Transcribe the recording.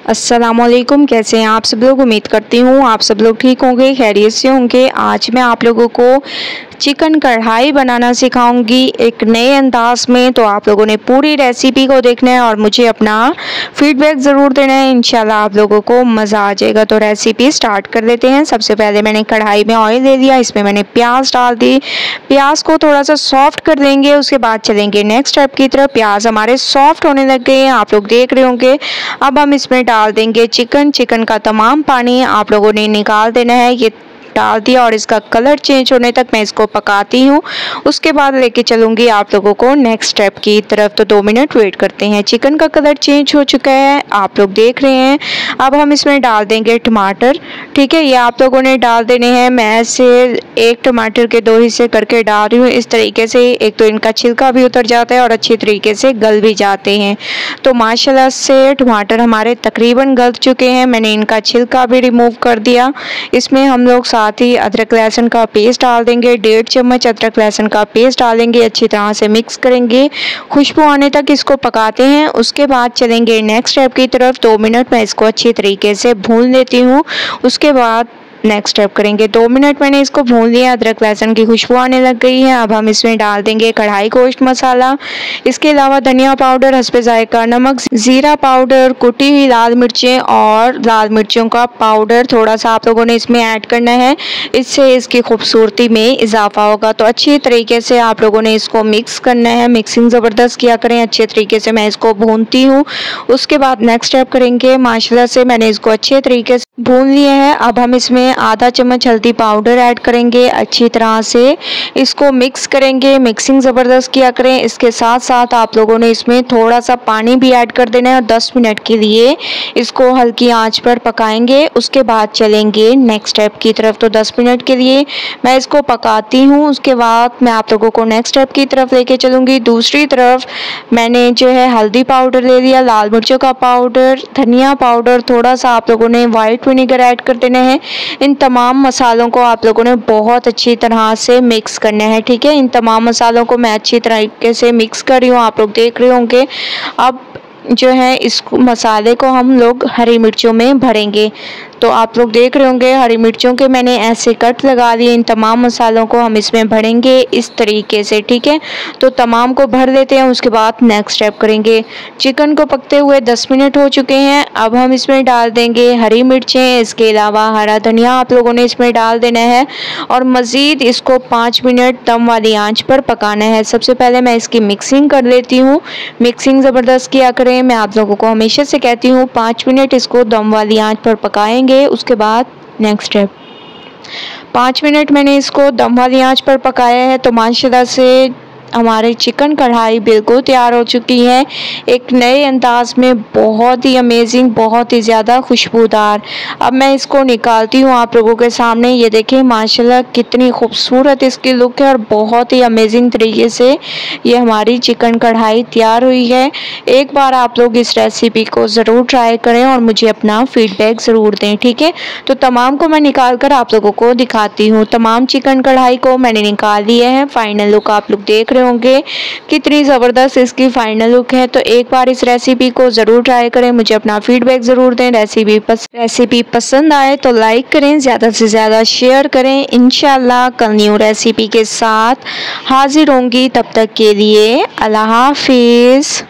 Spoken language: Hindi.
अस्सलामुअलैकुम, कैसे हैं आप सब लोग। उम्मीद करती हूँ आप सब लोग ठीक होंगे, खैरियत से होंगे। आज मैं आप लोगों को चिकन कढ़ाई बनाना सिखाऊंगी एक नए अंदाज में। तो आप लोगों ने पूरी रेसिपी को देखना है और मुझे अपना फीडबैक ज़रूर देना है। इंशाल्लाह आप लोगों को मज़ा आ जाएगा। तो रेसिपी स्टार्ट कर लेते हैं। सबसे पहले मैंने कढ़ाई में ऑयल ले लिया, इसमें मैंने प्याज डाल दी। प्याज को थोड़ा सा सॉफ्ट कर देंगे, उसके बाद चलेंगे नेक्स्ट स्टेप की तरफ। प्याज हमारे सॉफ्ट होने लग गए हैं, आप लोग देख रहे होंगे। अब हम इसमें डाल देंगे चिकन का तमाम पानी आप लोगों ने निकाल देना है। ये डाल दिया और इसका कलर चेंज होने तक मैं इसको पकाती हूँ। उसके बाद लेके चलूँगी आप लोगों को नेक्स्ट स्टेप की तरफ। तो 2 मिनट वेट करते हैं। चिकन का कलर चेंज हो चुका है, आप लोग देख रहे हैं। अब हम इसमें डाल देंगे टमाटर। ठीक है, ये आप लोगों ने डाल देने हैं। मैं इसे एक टमाटर के 2 हिस्से करके डाल रही हूँ। इस तरीके से एक तो इनका छिलका भी उतर जाता है और अच्छी तरीके से गल भी जाते हैं। तो माशाल्लाह से टमाटर हमारे तकरीबन गल चुके हैं। मैंने इनका छिलका भी रिमूव कर दिया। इसमें हम लोग साथ ही अदरक लहसुन का पेस्ट डाल देंगे। 1.5 चम्मच अदरक लहसुन का पेस्ट डालेंगे, अच्छी तरह से मिक्स करेंगे, खुशबू आने तक इसको पकाते हैं। उसके बाद चलेंगे नेक्स्ट स्टेप की तरफ। 2 मिनट मैं इसको अच्छी तरीके से भून लेती हूँ। उसके बाद नेक्स्ट स्टेप करेंगे। 2 मिनट मैंने इसको भून लिया, अदरक लहसुन की खुशबू आने लग गई है। अब हम इसमें डाल देंगे कढ़ाई गोश्त मसाला, इसके अलावा धनिया पाउडर, हस्बे जायका नमक, ज़ीरा पाउडर, कुटी हुई लाल मिर्चें और लाल मिर्चों का पाउडर थोड़ा सा आप लोगों ने इसमें ऐड करना है। इससे इसकी खूबसूरती में इजाफा होगा। तो अच्छी तरीके से आप लोगों ने इसको मिक्स करना है। मिक्सिंग ज़बरदस्त किया करें। अच्छे तरीके से मैं इसको भूनती हूँ। उसके बाद नेक्स्ट स्टेप करेंगे। माशाल्लाह से मैंने इसको अच्छे तरीके से भून लिए हैं। अब हम इसमें आधा चम्मच हल्दी पाउडर ऐड करेंगे। अच्छी तरह से इसको मिक्स करेंगे। मिक्सिंग ज़बरदस्त किया करें। इसके साथ साथ आप लोगों ने इसमें थोड़ा सा पानी भी ऐड कर देना है और 10 मिनट के लिए इसको हल्की आंच पर पकाएंगे। उसके बाद चलेंगे नेक्स्ट स्टेप की तरफ। तो 10 मिनट के लिए मैं इसको पकाती हूँ। उसके बाद मैं आप लोगों को नेक्स्ट स्टेप की तरफ लेके चलूँगी। दूसरी तरफ मैंने जो है हल्दी पाउडर ले लिया, लाल मिर्चों का पाउडर, धनिया पाउडर, थोड़ा सा आप लोगों ने वाइट विनेगर ऐड कर देना है। इन तमाम मसालों को आप लोगों ने बहुत अच्छी तरह से मिक्स करना है। ठीक है, इन तमाम मसालों को मैं अच्छी तरीके से मिक्स कर रही हूँ, आप लोग देख रहे होंगे। अब जो है इस मसाले को हम लोग हरी मिर्चों में भरेंगे। तो आप लोग देख रहे होंगे हरी मिर्चों के मैंने ऐसे कट लगा दिए। इन तमाम मसालों को हम इसमें भरेंगे इस तरीके से। ठीक है, तो तमाम को भर लेते हैं। उसके बाद नेक्स्ट स्टेप करेंगे। चिकन को पकते हुए 10 मिनट हो चुके हैं। अब हम इसमें डाल देंगे हरी मिर्चें, इसके अलावा हरा धनिया आप लोगों ने इसमें डाल देना है और मज़ीद इसको 5 मिनट दम वाली आंच पर पकाना है। सबसे पहले मैं इसकी मिक्सिंग कर लेती हूँ। मिक्सिंग ज़बरदस्त किया करें। मैं आप लोगों को हमेशा से कहती हूँ 5 मिनट इसको दम वाली आंच पर पकाएंगे। उसके बाद नेक्स्ट स्टेप 5 मिनट मैंने इसको दम वाली आंच पर पकाया है। तो माशाल्लाह से हमारी चिकन कढ़ाई बिल्कुल तैयार हो चुकी है एक नए अंदाज में, बहुत ही अमेजिंग, बहुत ही ज़्यादा खुशबूदार। अब मैं इसको निकालती हूँ आप लोगों के सामने। ये देखें माशाल्लाह कितनी खूबसूरत इसकी लुक है और बहुत ही अमेजिंग तरीके से ये हमारी चिकन कढ़ाई तैयार हुई है। एक बार आप लोग इस रेसिपी को ज़रूर ट्राई करें और मुझे अपना फीडबैक ज़रूर दें। ठीक है, तो तमाम को मैं निकाल कर आप लोगों को दिखाती हूँ। तमाम चिकन कढ़ाई को मैंने निकाल लिया है। फाइनल लुक आप लोग देख रहे होंगे कितनी ज़बरदस्त इसकी फाइनल लुक है। तो एक बार इस रेसिपी को ज़रूर ट्राई करें, मुझे अपना फीडबैक ज़रूर दें। रेसिपी पसंद आए तो लाइक करें, ज़्यादा से ज़्यादा शेयर करें। इंशाल्लाह कल न्यू रेसिपी के साथ हाजिर होंगी। तब तक के लिए अल्लाह हाफिज़।